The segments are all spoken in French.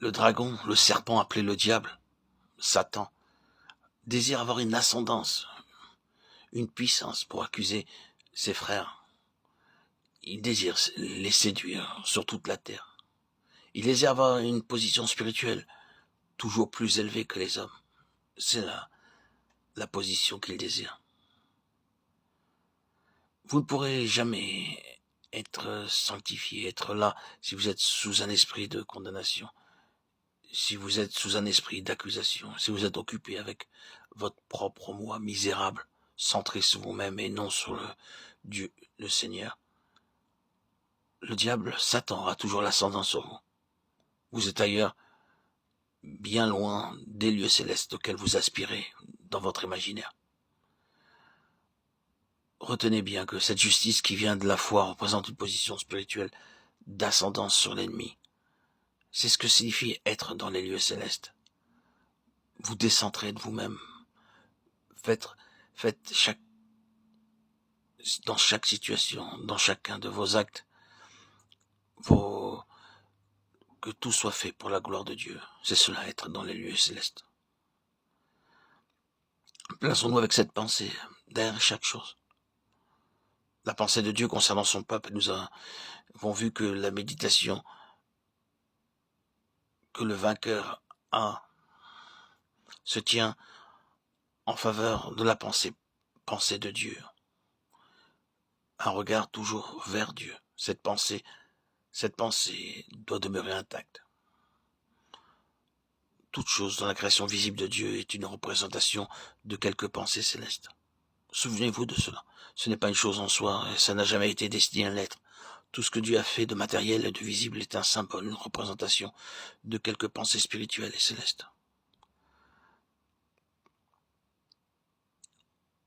Le dragon, le serpent appelé le diable, Satan, désire avoir une ascendance, une puissance pour accuser ses frères. Il désire les séduire sur toute la terre. Il désire avoir une position spirituelle toujours plus élevée que les hommes. C'est la position qu'il désire. Vous ne pourrez jamais être sanctifié, être là si vous êtes sous un esprit de condamnation, si vous êtes sous un esprit d'accusation, si vous êtes occupé avec votre propre moi misérable, centré sur vous-même et non sur le Dieu, le Seigneur. Le diable, Satan, aura toujours l'ascendant sur vous. Vous êtes ailleurs, bien loin des lieux célestes auxquels vous aspirez dans votre imaginaire. Retenez bien que cette justice qui vient de la foi représente une position spirituelle d'ascendance sur l'ennemi. C'est ce que signifie être dans les lieux célestes. Vous décentrez de vous-même. Faites dans chaque situation, dans chacun de vos actes, que tout soit fait pour la gloire de Dieu. C'est cela, être dans les lieux célestes. Plaçons-nous avec cette pensée derrière chaque chose. La pensée de Dieu concernant son peuple, nous avons vu que la méditation que le vainqueur a se tient en faveur de la pensée de Dieu. Un regard toujours vers Dieu. Cette pensée doit demeurer intacte. Toute chose dans la création visible de Dieu est une représentation de quelque pensée céleste. Souvenez-vous de cela. Ce n'est pas une chose en soi, et ça n'a jamais été destiné à l'être. Tout ce que Dieu a fait de matériel et de visible est un symbole, une représentation de quelque pensée spirituelle et céleste.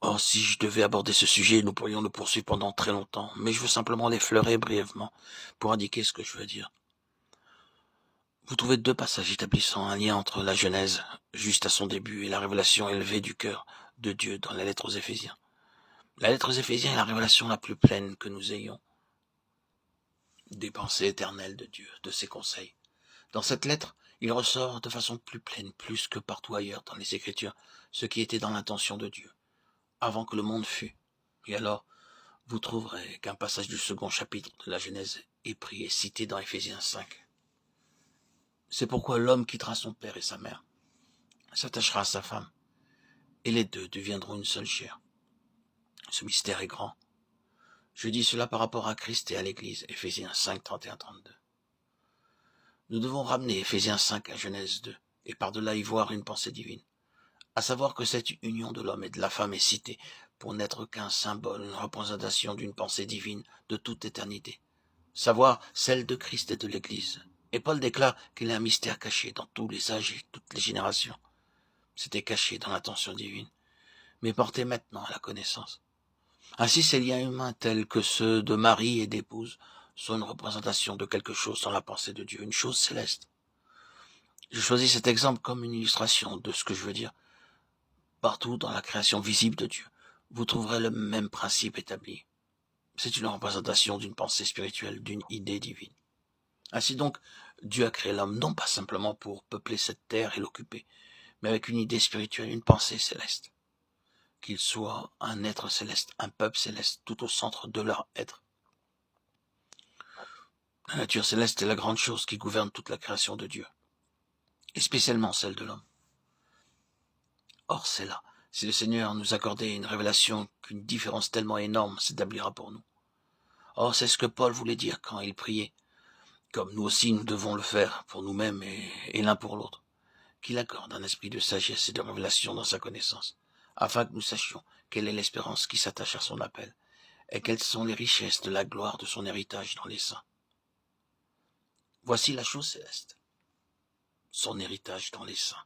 Oh, si je devais aborder ce sujet, nous pourrions le poursuivre pendant très longtemps, mais je veux simplement l'effleurer brièvement pour indiquer ce que je veux dire. Vous trouvez 2 passages établissant un lien entre la Genèse, juste à son début, et la révélation élevée du cœur de Dieu dans la lettre aux Éphésiens. La lettre aux Éphésiens est la révélation la plus pleine que nous ayons des pensées éternelles de Dieu, de ses conseils. Dans cette lettre, il ressort de façon plus pleine, plus que partout ailleurs dans les Écritures, ce qui était dans l'intention de Dieu, avant que le monde fût. Et alors, vous trouverez qu'un passage du 2e chapitre de la Genèse est pris et cité dans Éphésiens 5. C'est pourquoi l'homme quittera son père et sa mère, s'attachera à sa femme, et les deux deviendront une seule chair. Ce mystère est grand. Je dis cela par rapport à Christ et à l'Église, Éphésiens 5, 31-32. Nous devons ramener Éphésiens 5 à Genèse 2, et par-delà y voir une pensée divine, à savoir que cette union de l'homme et de la femme est citée pour n'être qu'un symbole, une représentation d'une pensée divine de toute éternité, savoir celle de Christ et de l'Église. Et Paul déclare qu'il y a un mystère caché dans tous les âges et toutes les générations. C'était caché dans l'intention divine, mais porté maintenant à la connaissance. Ainsi, ces liens humains tels que ceux de mari et d'épouse sont une représentation de quelque chose dans la pensée de Dieu, une chose céleste. Je choisis cet exemple comme une illustration de ce que je veux dire. Partout dans la création visible de Dieu, vous trouverez le même principe établi. C'est une représentation d'une pensée spirituelle, d'une idée divine. Ainsi donc, Dieu a créé l'homme non pas simplement pour peupler cette terre et l'occuper, mais avec une idée spirituelle, une pensée céleste. Qu'il soit un être céleste, un peuple céleste, tout au centre de leur être. La nature céleste est la grande chose qui gouverne toute la création de Dieu, et spécialement celle de l'homme. Or, c'est là, si le Seigneur nous accordait une révélation qu'une différence tellement énorme s'établira pour nous. Or, c'est ce que Paul voulait dire quand il priait, comme nous aussi nous devons le faire pour nous-mêmes et l'un pour l'autre, qu'il accorde un esprit de sagesse et de révélation dans sa connaissance, afin que nous sachions quelle est l'espérance qui s'attache à son appel, et quelles sont les richesses de la gloire de son héritage dans les saints. Voici la chose céleste, son héritage dans les saints.